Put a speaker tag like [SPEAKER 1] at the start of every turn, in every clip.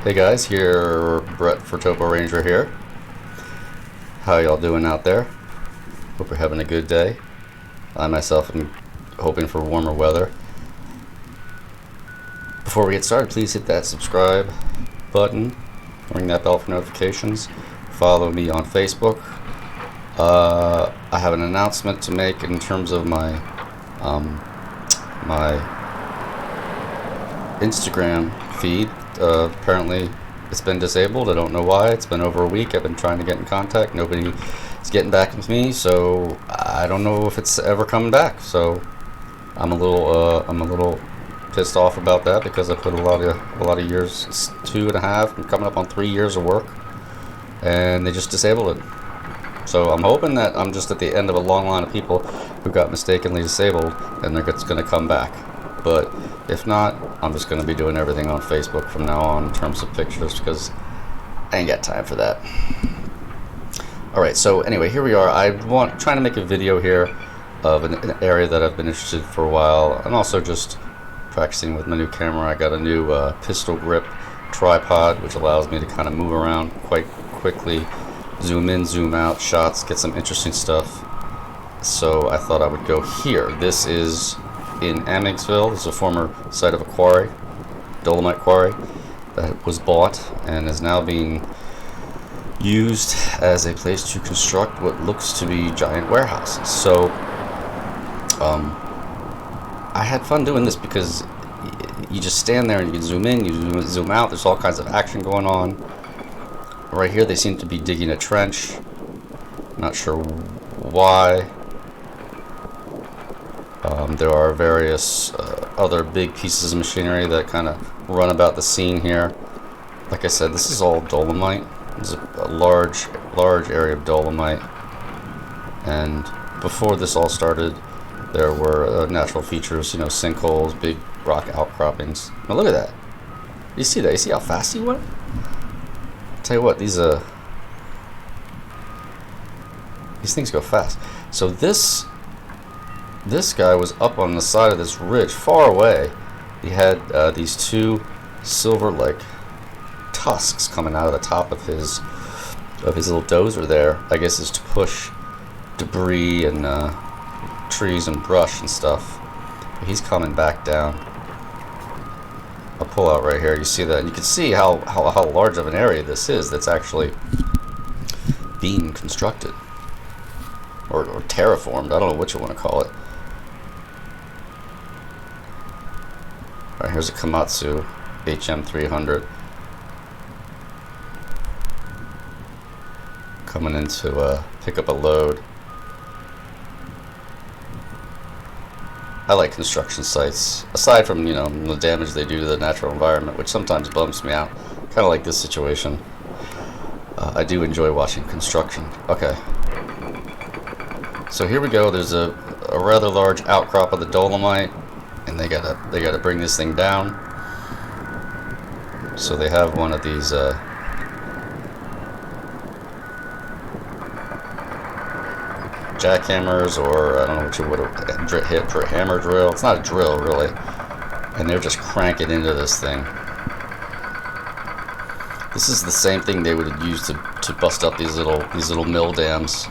[SPEAKER 1] Hey guys, here Brett for TopoRanger here. How y'all doing out there? Hope you're having a good day. I myself am hoping for warmer weather. Before we get started, please hit that subscribe button, ring that bell for notifications, follow me on Facebook. I have an announcement to make in terms of my Instagram feed. Apparently it's been disabled. I don't know why. It's been over a week. I've been trying to get in contact. Nobody is getting back with me, so I don't know if it's ever coming back. So I'm a little pissed off about that, because I put a lot of years, 2.5, I'm coming up on 3 years of work, and they just disabled it. So I'm hoping that I'm just at the end of a long line of people who got mistakenly disabled, and it's going to come back. But if not, I'm just going to be doing everything on Facebook from now on in terms of pictures, because I ain't got time for that. Alright, so anyway, here we are. Trying to make a video here of an area that I've been interested for a while, and also just practicing with my new camera. I got a new pistol grip tripod, which allows me to kind of move around quite quickly, zoom in, zoom out shots, get some interesting stuff. So I thought I would go here. This is in Emigsville. This is a former site of a quarry, dolomite quarry, that was bought and is now being used as a place to construct what looks to be giant warehouses. So I had fun doing this because you just stand there and you can zoom in, you zoom out. There's all kinds of action going on. Right here they seem to be digging a trench. Not sure why. There are various other big pieces of machinery that kind of run about the scene here. Like I said, this is all dolomite. There's a large area of dolomite. And before this all started, there were natural features, sinkholes, big rock outcroppings. Now look at that. You see that? You see how fast he went? I'll tell you what, these things go fast. So this guy was up on the side of this ridge, far away. He had these two silver-like tusks coming out of the top of his little dozer there. I guess is to push debris and trees and brush and stuff. But he's coming back down. I'll pull out right here. You see that? And you can see how large of an area this is that's actually being constructed or terraformed. I don't know what you want to call it. Alright, here's a Komatsu HM300 coming in to pick up a load. I like construction sites, aside from the damage they do to the natural environment, which sometimes bums me out, kind of like this situation. I do enjoy watching construction. Okay, so here we go. There's a rather large outcrop of the dolomite, and they gotta bring this thing down. So they have one of these jackhammers, or I don't know what you would hit for a hammer drill. It's not a drill really, and they're just cranking into this thing. This is the same thing they would use to bust up these little mill dams.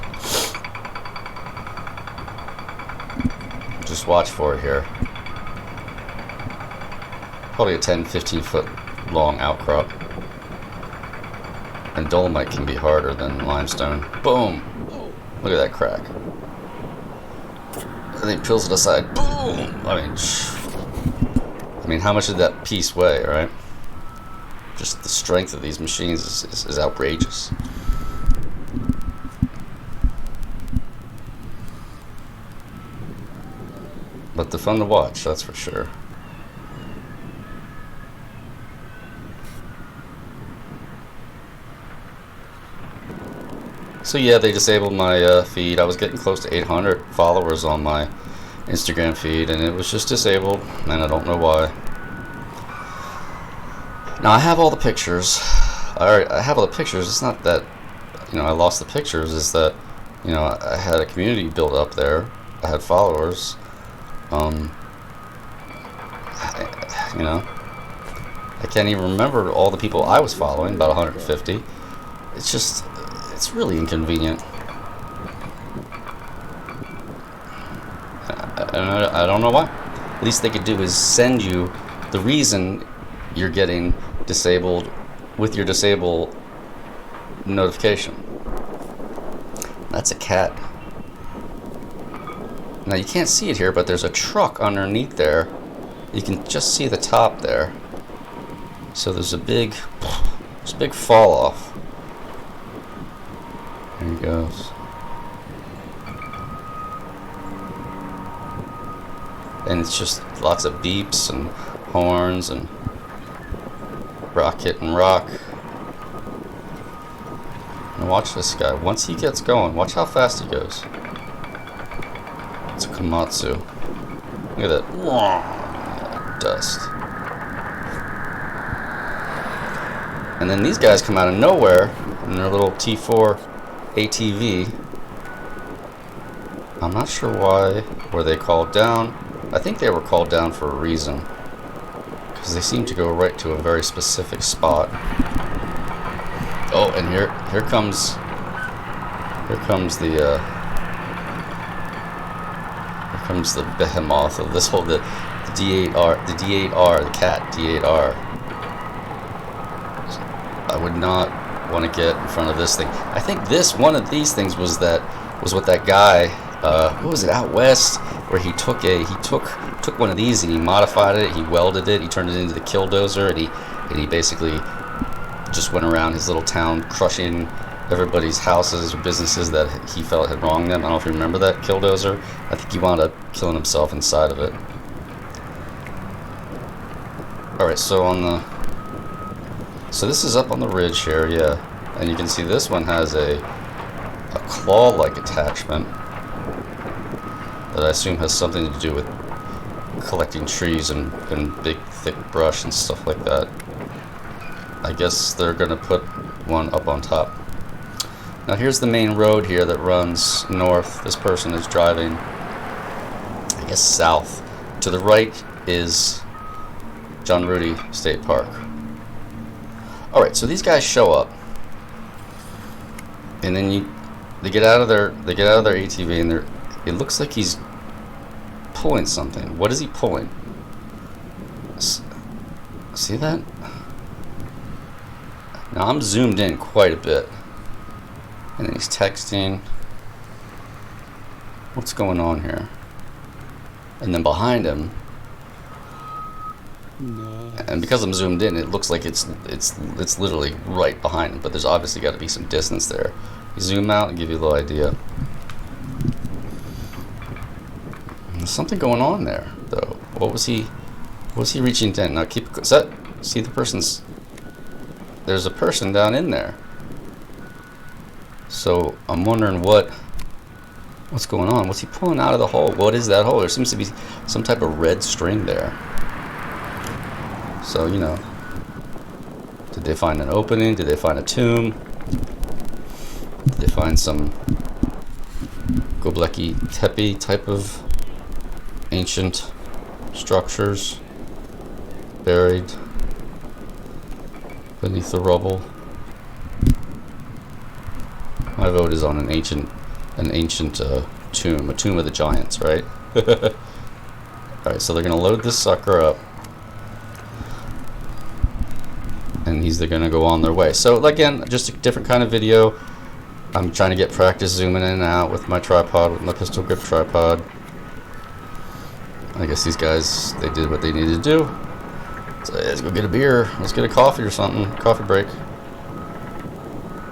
[SPEAKER 1] Just watch for it here. Probably a 10-15 foot long outcrop. And dolomite can be harder than limestone. Boom! Look at that crack. And he peels it aside. Boom! I mean, how much did that piece weigh, right? Just the strength of these machines is outrageous. But they're fun to watch, that's for sure. So yeah, they disabled my feed. I was getting close to 800 followers on my Instagram feed, and it was just disabled, and I don't know why. Now I have all the pictures. I have all the pictures. It's not that I lost the pictures. It's that I had a community built up there. I had followers. I can't even remember all the people I was following, about 150. It's just, it's really inconvenient. I don't know why. At least they could do is send you the reason you're getting disabled with your disable notification. That's a cat. Now you can't see it here, but there's a truck underneath there. You can just see the top there. So there's a big fall off. There he goes. And it's just lots of beeps and horns and rock hitting rock. And watch this guy. Once he gets going, watch how fast he goes. It's a Komatsu. Look at that. Dust. And then these guys come out of nowhere in their little T4 ATV. I'm not sure why. Were they called down? I think they were called down for a reason, because they seem to go right to a very specific spot. Oh, and here comes the behemoth of this whole the D8R, the cat D8R. I would not want to get in front of this thing. I think one of these things was what that guy, what was it, out west, where he took one of these and he modified it, he welded it, he turned it into the killdozer, and he basically just went around his little town crushing everybody's houses or businesses that he felt had wronged them. I don't know if you remember that killdozer. I think he wound up killing himself inside of it. Alright, so this is up on the ridge here, yeah. And you can see this one has a claw-like attachment that I assume has something to do with collecting trees and big thick brush and stuff like that. I guess they're gonna put one up on top. Now here's the main road here that runs north. This person is driving, I guess, south. To the right is John Rudy State Park. Alright, so these guys show up, and then they get out of their ATV, and it looks like he's pulling something. What is he pulling? See that? Now I'm zoomed in quite a bit, and then he's texting. What's going on here? And then behind him, and because I'm zoomed in, it looks like it's literally right behind him, but there's obviously got to be some distance there. You zoom out and give you a little idea. There's something going on there, though. What was he reaching in? Now see the person's. There's a person down in there. So I'm wondering what's going on. What's he pulling out of the hole? What is that hole? There seems to be some type of red string there. So, you know, did they find an opening? Did they find a tomb? Did they find some Göbekli Tepe type of ancient structures buried beneath the rubble? My vote is on an ancient tomb, a tomb of the giants, right? Alright, so they're gonna load this sucker up, and they're gonna go on their way. So again, just a different kind of video. I'm trying to get practice zooming in and out with my tripod, with my pistol grip tripod. I guess these guys, they did what they needed to do. So let's go get a beer. Let's get a coffee or something. Coffee break.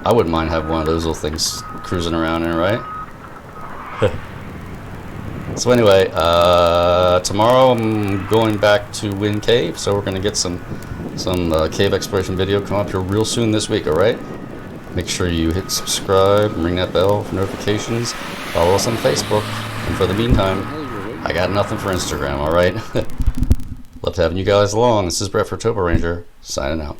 [SPEAKER 1] I wouldn't mind having one of those little things cruising around in, right? So anyway, tomorrow I'm going back to Wind Cave, so we're going to get some cave exploration video come up here real soon this week, alright? Make sure you hit subscribe and ring that bell for notifications. Follow us on Facebook. And for the meantime, I got nothing for Instagram, alright? Loved having you guys along. This is Brett for TopoRanger, signing out.